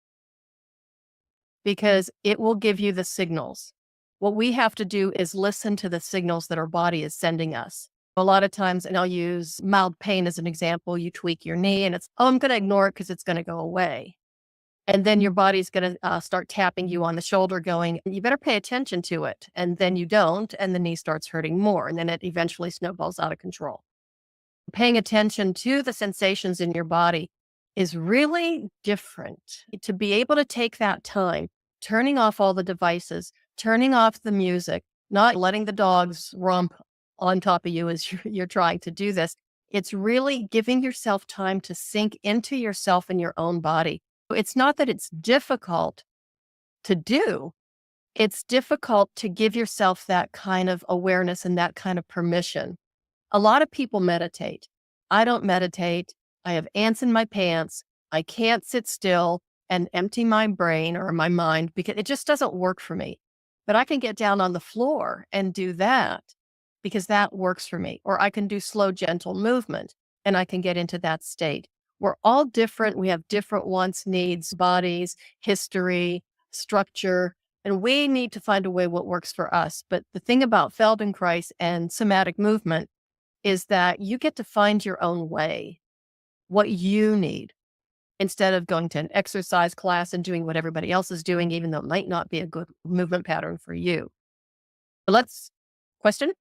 because it will give you the signals. What we have to do is listen to the signals that our body is sending us. A lot of times, and I'll use mild pain as an example, you tweak your knee and it's, oh, I'm going to ignore it because it's going to go away. And then your body's going to start tapping you on the shoulder, going, you better pay attention to it. And then you don't, and the knee starts hurting more. And then it eventually snowballs out of control. Paying attention to the sensations in your body is really different. To be able to take that time, turning off all the devices, turning off the music, not letting the dogs romp on top of you as you're trying to do this. It's really giving yourself time to sink into yourself and your own body. It's not that it's difficult to do. It's difficult to give yourself that kind of awareness and that kind of permission. A lot of people meditate. I don't meditate. I have ants in my pants. I can't sit still and empty my brain or my mind because it just doesn't work for me. But I can get down on the floor and do that because that works for me. Or I can do slow, gentle movement and I can get into that state. We're all different. We have different wants, needs, bodies, history, structure, and we need to find a way what works for us. But the thing about Feldenkrais and somatic movement is that you get to find your own way, what you need, instead of going to an exercise class and doing what everybody else is doing, even though it might not be a good movement pattern for you. But question?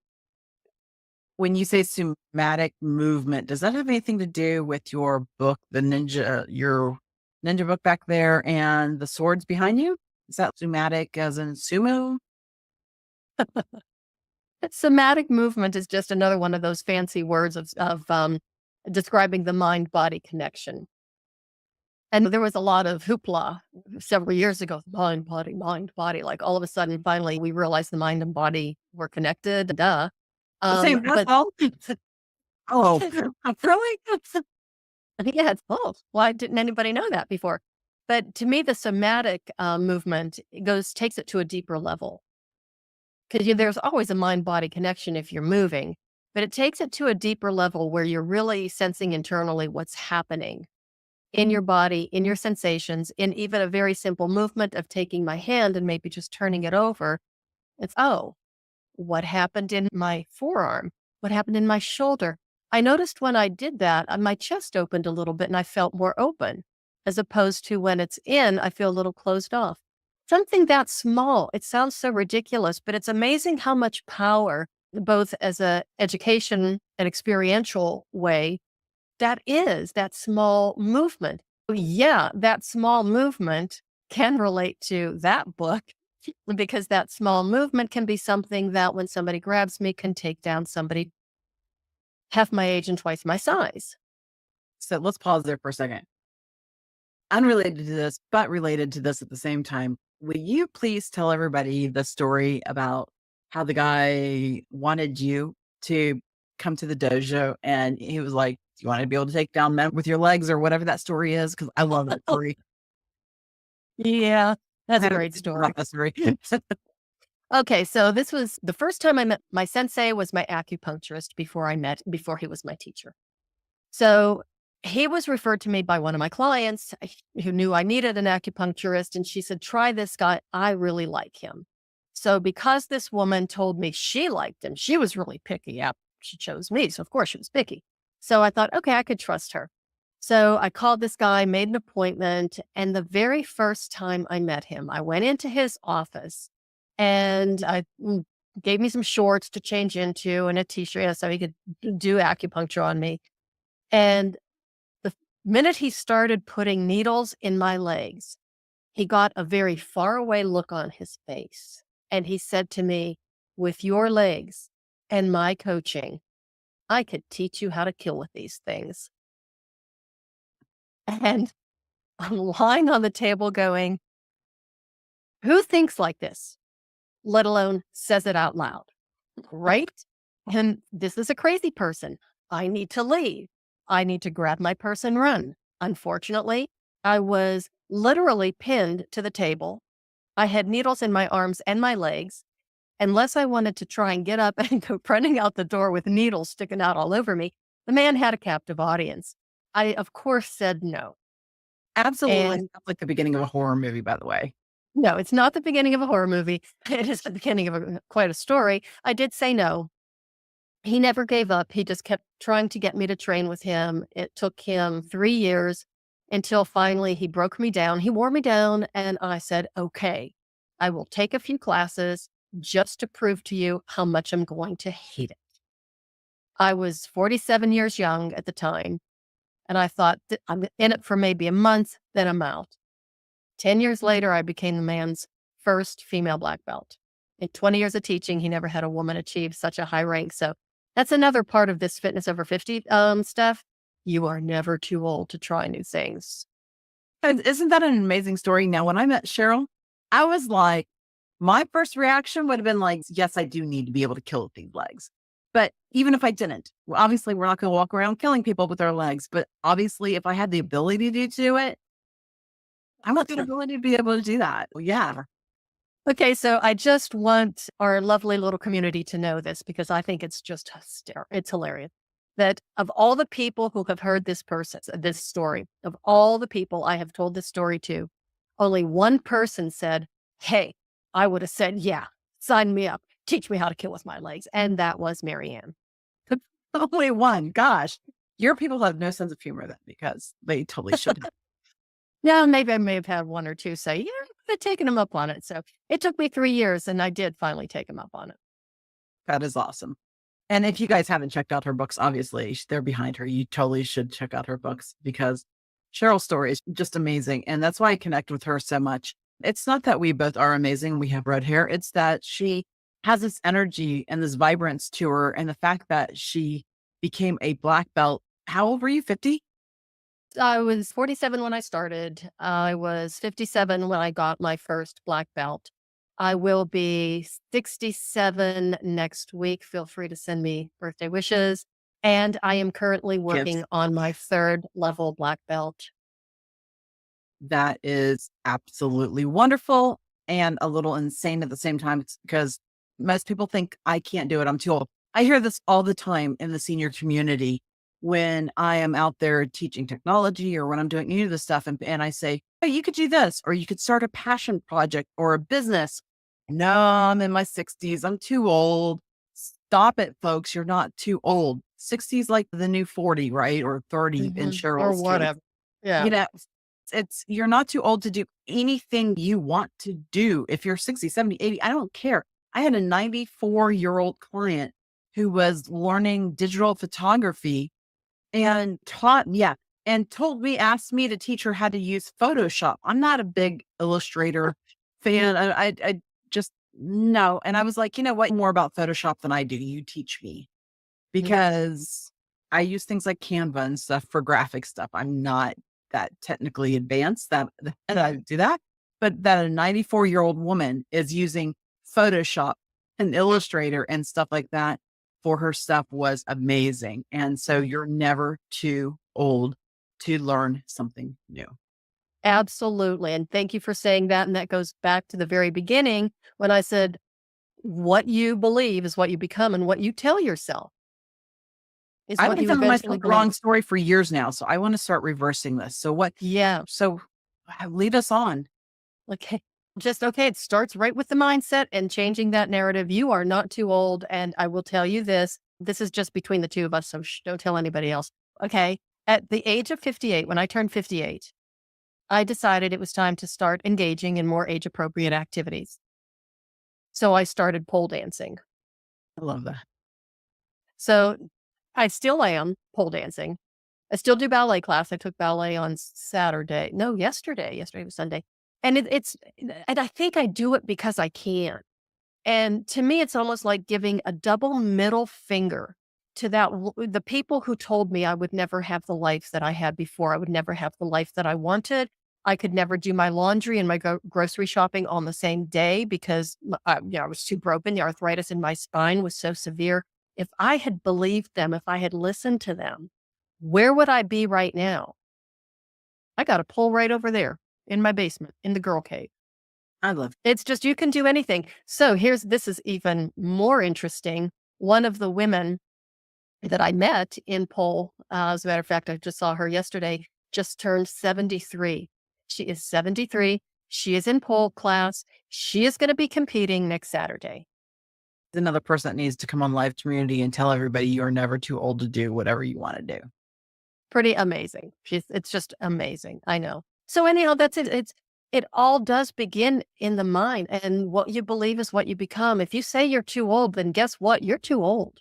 when you say somatic movement, does that have anything to do with your book, your ninja book back there and the swords behind you? Is that somatic as in sumo? Somatic movement is just another one of those fancy words of describing the mind body connection. And there was a lot of hoopla several years ago, mind, body. Like all of a sudden, finally, we realized the mind and body were connected. Duh. Same, that's But all. Oh, really? yeah, it's both. Why didn't anybody know that before? But to me, the somatic movement takes it to a deeper level because there's always a mind body connection if you're moving, but it takes it to a deeper level where you're really sensing internally what's happening in your body, in your sensations, in even a very simple movement of taking my hand and maybe just turning it over. It's, oh, what happened in my forearm? What happened in my shoulder? I noticed when I did that, my chest opened a little bit and I felt more open, as opposed to when it's in, I feel a little closed off. Something that small. It sounds so ridiculous, but it's amazing how much power, both as a education and experiential way, that small movement. Yeah, that small movement can relate to that book because that small movement can be something that when somebody grabs me can take down somebody half my age and twice my size. So let's pause there for a second. Unrelated to this, but related to this at the same time. Will you please tell everybody the story about how the guy wanted you to come to the dojo and he was like, you want to be able to take down men with your legs or whatever that story is? Because I love that story. Yeah, that's I a don't great think story. about that story. Okay, so this was the first time I met my sensei was my acupuncturist before he was my teacher. So he was referred to me by one of my clients who knew I needed an acupuncturist. And she said, try this guy. I really like him. So because this woman told me she liked him, she was really picky. Yeah, she chose me. So of course she was picky. So I thought, okay, I could trust her. So I called this guy, made an appointment. And the very first time I met him, I went into his office and gave me some shorts to change into and a t-shirt so he could do acupuncture on me. And the minute he started putting needles in my legs, he got a very far away look on his face. And he said to me, with your legs and my coaching, I could teach you how to kill with these things. And I'm lying on the table going, who thinks like this, let alone says it out loud? Right? And this is a crazy person. I need to leave. I need to grab my purse and run. Unfortunately, I was literally pinned to the table. I had needles in my arms and my legs. Unless I wanted to try and get up and go running out the door with needles sticking out all over me, the man had a captive audience. I, of course, said no. Absolutely. And Sounds like the beginning of a horror movie, by the way. no, it's not the beginning of a horror movie. It is the beginning of quite a story. I did say no. He never gave up. He just kept trying to get me to train with him. It took him 3 years until finally he broke me down. He wore me down and I said, okay, I will take a few classes just to prove to you how much I'm going to hate it. I was 47 years young at the time, and I thought that I'm in it for maybe a month, then I'm out. 10 years later, I became the man's first female black belt. In 20 years of teaching, he never had a woman achieve such a high rank. So that's another part of this fitness over 50 stuff. You are never too old to try new things. And isn't that an amazing story? Now, when I met Cheryl, I was like, my first reaction would have been like, yes, I do need to be able to kill with these legs. But even if I didn't, well, obviously, we're not going to walk around killing people with our legs. But obviously, if I had the ability to do it, I want the ability to be able to do that. Well, yeah. Okay, so I just want our lovely little community to know this because I think it's just hysterical. It's hilarious that of all the people who have heard this story, of all the people I have told this story to, only one person said, hey, I would have said, yeah, sign me up, teach me how to kill with my legs. And that was Marianne. Only one. Gosh. Your people have no sense of humor then because they totally should have. Yeah, maybe I may have had one or two say, yeah, I've taken him up on it. So it took me 3 years and I did finally take him up on it. That is awesome. And if you guys haven't checked out her books, obviously they're behind her. You totally should check out her books because Cheryl's story is just amazing. And that's why I connect with her so much. It's not that we both are amazing. We have red hair. It's that she has this energy and this vibrance to her. And the fact that she became a black belt. How old were you? 50? I was 47 when I started. I was 57 when I got my first black belt. I will be 67 next week. Feel free to send me birthday wishes. And I am currently Gifts. working on my third level black belt. That is absolutely wonderful and a little insane at the same time. It's because most people think I can't do it. I'm too old. I hear this all the time in the senior community when I am out there teaching technology or when I'm doing any of this stuff. And I say, oh, you could do this, or you could start a passion project or a business. No, I'm in my 60s. I'm too old. Stop it, folks. You're not too old. 60 is like the new 40, right? Or 30 in Or Cheryl's case. whatever. Yeah. You know, it's you're not too old to do anything you want to do. If you're 60, 70, 80, I don't care. I had a 94-year-old client who was learning digital photography and asked me to teach her how to use Photoshop. I'm not a big illustrator fan. I just, no. And I was like, you know what? More about Photoshop than I do. You teach me Mhm. because I use things like Canva and stuff for graphic stuff. I'm not that technically advanced that I do that, but that a 94-year-old woman is using Photoshop and Illustrator and stuff like that. for her stuff was amazing. And so you're never too old to learn something new. Absolutely. And thank you for saying that. And that goes back to the very beginning when I said, what you believe is what you become, and what you tell yourself is I've what been you telling eventually myself the believe. wrong story for years now, so I want to start reversing this. So what Yeah. so lead us on. Okay. Just okay. It starts right with the mindset and changing that narrative. You are not too old. And I will tell you this, this is just between the two of us. So don't tell anybody else. Okay. At the age of 58, when I turned 58, I decided it was time to start engaging in more age appropriate activities. So I started pole dancing. I love that. So I still am pole dancing. I still do ballet class. I took ballet on Saturday. No, yesterday. Yesterday was Sunday. And and I think I do it because I can. And to me, it's almost like giving a double middle finger to the people who told me I would never have the life that I had before. I would never have the life that I wanted. I could never do my laundry and my grocery shopping on the same day because I was too broken. The arthritis in my spine was so severe. If I had believed them, if I had listened to them, where would I be right now? I got a pole right over there in my basement in the girl cave. I love It's just you can do anything. So this is even more interesting. One of the women that I met in pole, as a matter of fact, I just saw her yesterday, just turned 73. She is 73. She is in pole class. She is going to be competing next Saturday. another person that needs to come on live community and tell everybody you are never too old to do whatever you want to do. Pretty amazing. It's just amazing. I know. So anyhow, that's it. It all does begin in the mind, and what you believe is what you become. If you say you're too old, then guess what? You're too old.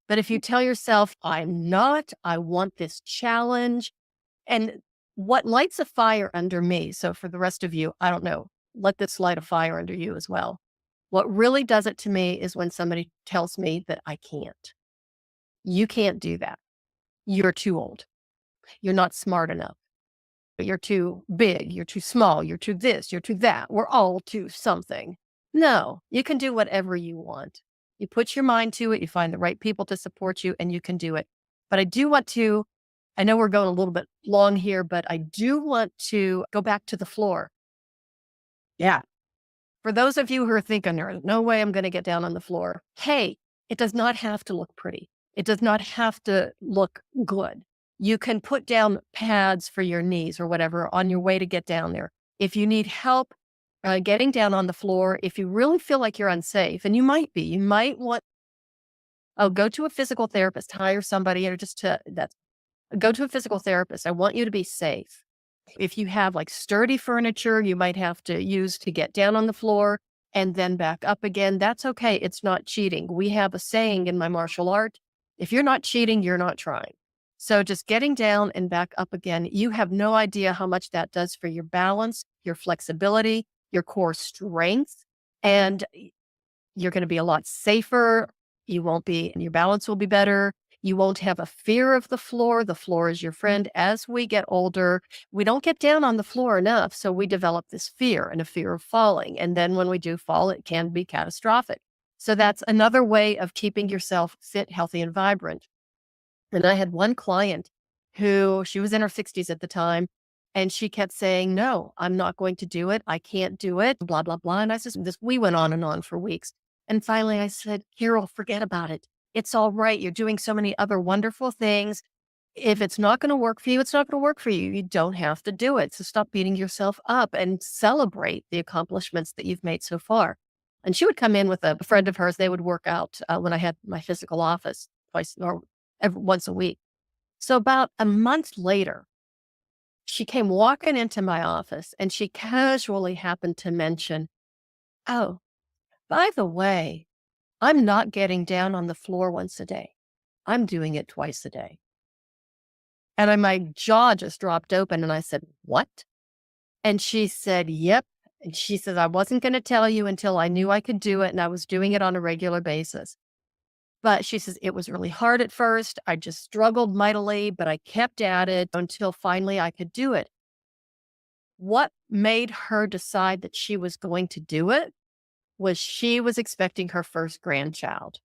But if you tell yourself, I'm not, I want this challenge, and what lights a fire under me. So for the rest of you, I don't know, let this light a fire under you as well. What really does it to me is when somebody tells me that I can't. You can't do that. You're too old. You're not smart enough. You're too big. You're too small. You're too this. You're too that. We're all too something. No, you can do whatever you want. You put your mind to it. You find the right people to support you, and you can do it. But I do want to, I know we're going a little bit long here, but I do want to go back to the floor. Yeah. For those of you who are thinking, there's no way I'm going to get down on the floor. Hey, it does not have to look pretty. It does not have to look good. You can put down pads for your knees or whatever on your way to get down there. If you need help getting down on the floor, if you really feel like you're unsafe, and you might want, go to a physical therapist, hire somebody, or go to a physical therapist. I want you to be safe. If you have like sturdy furniture, you might have to use to get down on the floor and then back up again. That's okay. It's not cheating. We have a saying in my martial art, if you're not cheating, you're not trying. So just getting down and back up again, you have no idea how much that does for your balance, your flexibility, your core strength, and you're going to be a lot safer. Your balance will be better. You won't have a fear of the floor. The floor is your friend. As we get older, we don't get down on the floor enough. So we develop this fear and a fear of falling. And then when we do fall, it can be catastrophic. So that's another way of keeping yourself fit, healthy, and vibrant. And I had one client who she was in her 60s at the time, and she kept saying, no, I'm not going to do it. I can't do it, blah, blah, blah. And we went on and on for weeks. And finally I said, Carol, forget about it. It's all right. You're doing so many other wonderful things. If it's not going to work for you, it's not going to work for you. You don't have to do it. So stop beating yourself up and celebrate the accomplishments that you've made so far. And she would come in with a friend of hers. They would work out when I had my physical office once a week. So about a month later, she came walking into my office and she casually happened to mention, oh, by the way, I'm not getting down on the floor once a day. I'm doing it twice a day. And my jaw just dropped open and I said, what? And she said, yep. And she said, I wasn't going to tell you until I knew I could do it. And I was doing it on a regular basis. But she says, it was really hard at first. I just struggled mightily, but I kept at it until finally I could do it. What made her decide that she was going to do it was she was expecting her first grandchild.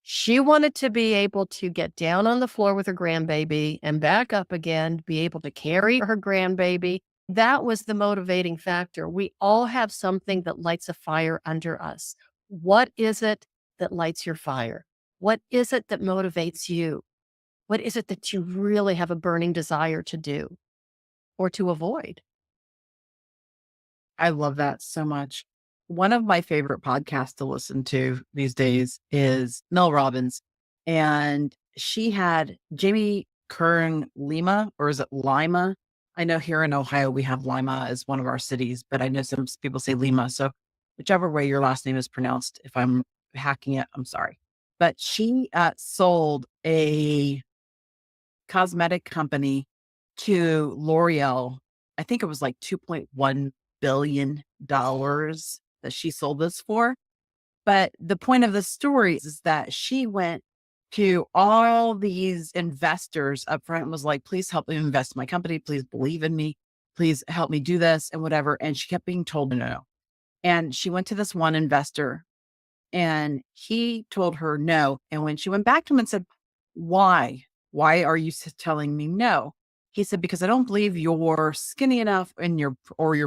She wanted to be able to get down on the floor with her grandbaby and back up again, be able to carry her grandbaby. That was the motivating factor. We all have something that lights a fire under us. What is it that lights your fire? What is it that motivates you? What is it that you really have a burning desire to do or to avoid? I love that so much. One of my favorite podcasts to listen to these days is Mel Robbins. And she had Jamie Kern Lima, or is it Lima? I know here in Ohio, we have Lima as one of our cities, but I know some people say Lima. So whichever way your last name is pronounced, if I'm hacking it, I'm sorry. But she sold a cosmetic company to L'Oreal. I think it was like $2.1 billion that she sold this for. But the point of the story is that she went to all these investors up front and was like, please help me invest in my company. Please believe in me. Please help me do this and whatever. And she kept being told no. And she went to this one investor and he told her no. And when she went back to him and said, why? Why are you telling me no? He said, because I don't believe you're skinny enough and you're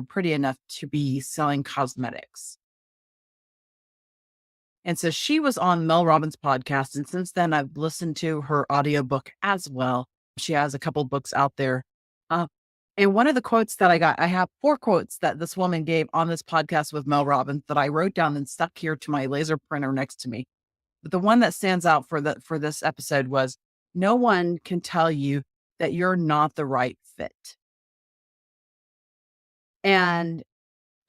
pretty enough to be selling cosmetics. And so she was on Mel Robbins' podcast. And since then, I've listened to her audiobook as well. She has a couple books out there. Uh, and one of the quotes that I have 4 quotes that this woman gave on this podcast with Mel Robbins that I wrote down and stuck here to my laser printer next to me. But the one that stands out for this episode was, no one can tell you that you're not the right fit. And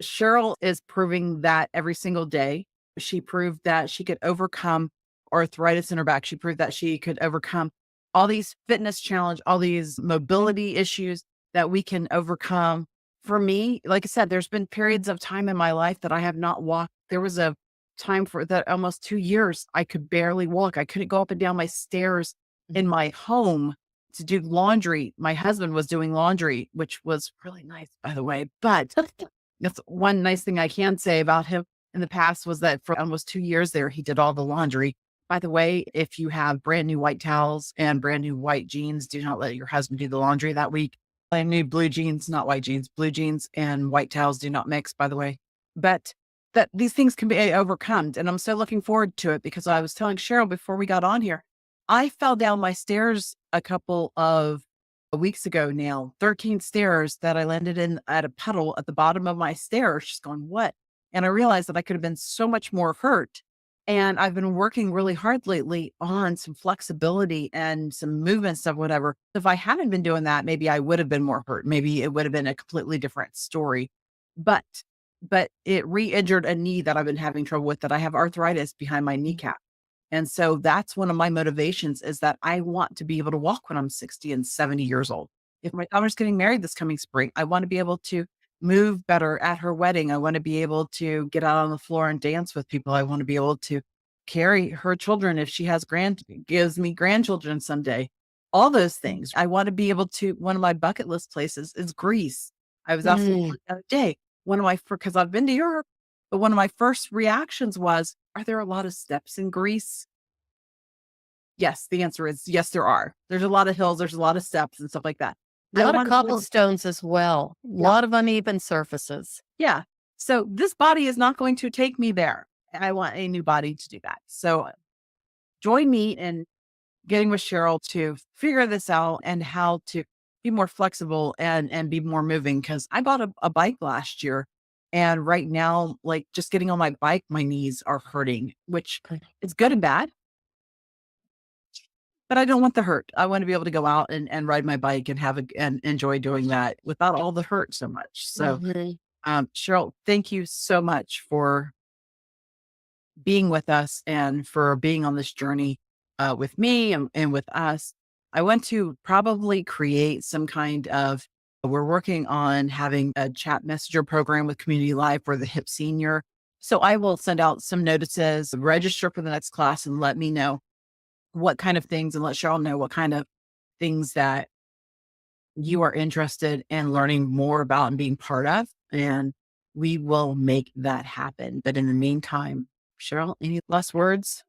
Cheryl is proving that every single day. She proved that she could overcome arthritis in her back. She proved that she could overcome all these fitness challenge, all these mobility issues that we can overcome. For me, like I said, there's been periods of time in my life that I have not walked. There was a time for that almost 2 years I could barely walk. I couldn't go up and down my stairs in my home to do laundry. My husband was doing laundry, which was really nice, by the way. But that's one nice thing I can say about him in the past was that for almost 2 years there, he did all the laundry. By the way, if you have brand new white towels and brand new white jeans, do not let your husband do the laundry that week. Brand new blue jeans, not white jeans, blue jeans and white towels do not mix, by the way. But that these things can be overcome. And I'm so looking forward to it because I was telling Cheryl before we got on here, I fell down my stairs a couple of weeks ago now, 13 stairs that I landed in at a puddle at the bottom of my stairs. She's going, what? And I realized that I could have been so much more hurt. And I've been working really hard lately on some flexibility and some movement stuff, whatever. If I hadn't been doing that, maybe I would have been more hurt. Maybe it would have been a completely different story. But it re-injured a knee that I've been having trouble with, that I have arthritis behind my kneecap. And so that's one of my motivations, is that I want to be able to walk when I'm 60 and 70 years old. If my daughter's getting married this coming spring, I want to be able to move better at her wedding. I want to be able to get out on the floor and dance with people. I want to be able to carry her children if she has gives me grandchildren someday. All those things. I want to be able to, one of my bucket list places is Greece. I was asking the other day, because I've been to Europe, but one of my first reactions was, are there a lot of steps in Greece? Yes, the answer is yes, there are. There's a lot of hills, there's a lot of steps and stuff like that. A lot of cobblestones as well. A lot of uneven surfaces. Yeah. So this body is not going to take me there. I want a new body to do that. So join me in getting with Cheryl to figure this out and how to be more flexible and be more moving. Cause I bought a bike last year. And right now, like just getting on my bike, my knees are hurting, which is good and bad. But I don't want the hurt. I want to be able to go out and ride my bike and and enjoy doing that without all the hurt so much. So, Cheryl, thank you so much for being with us and for being on this journey with me and with us. I want to probably create some kind of, we're working on having a chat messenger program with Community Life for the HIP senior. So I will send out some notices, register for the next class and let me know what kind of things, and let Cheryl know what kind of things that you are interested in learning more about and being part of. And we will make that happen. But in the meantime, Cheryl, any last words?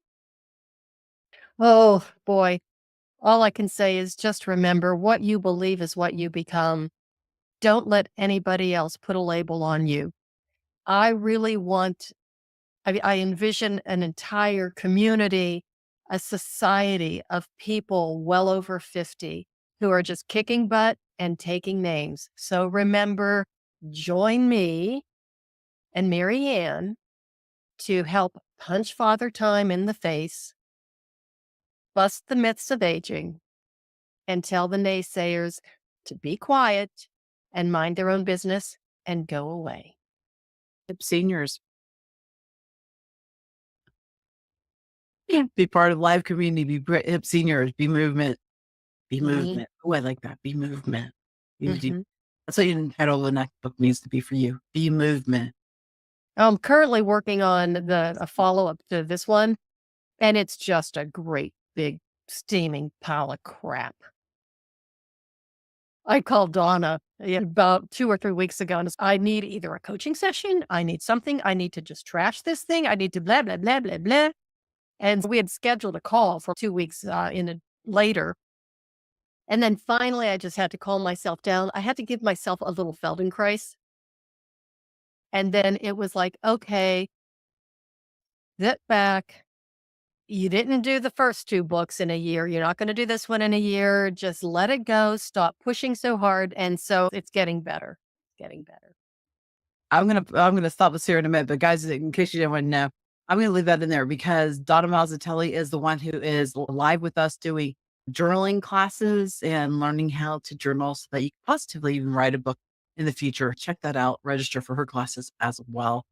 Oh boy. All I can say is just remember what you believe is what you become. Don't let anybody else put a label on you. I really want, I envision an entire community, a society of people well over 50 who are just kicking butt and taking names. So remember, join me and Mary Ann to help punch Father Time in the face, bust the myths of aging, and tell the naysayers to be quiet and mind their own business and go away. Hip seniors, be part of live community, hip seniors, be movement, be Mhm. movement. Oh, I like that. Be movement. Mhm. That's what the title of the next book needs to be for you. Be movement. I'm currently working on a follow-up to this one, and it's just a great big steaming pile of crap. I called Donna about 2 or 3 weeks ago, and I need either a coaching session, I need something, I need to just trash this thing, I need to blah, blah, blah, blah, blah. And we had scheduled a call for 2 weeks, later. And then finally, I just had to calm myself down. I had to give myself a little Feldenkrais. And then it was like, okay, sit back. You didn't do the first 2 books in a year. You're not going to do this one in a year. Just let it go. Stop pushing so hard. And so it's getting better. It's getting better. I'm gonna stop this here in a minute, but guys, in case you didn't want to know, I'm gonna leave that in there because Donna Mazzatelli is the one who is live with us doing journaling classes and learning how to journal so that you can positively even write a book in the future. Check that out. Register for her classes as well.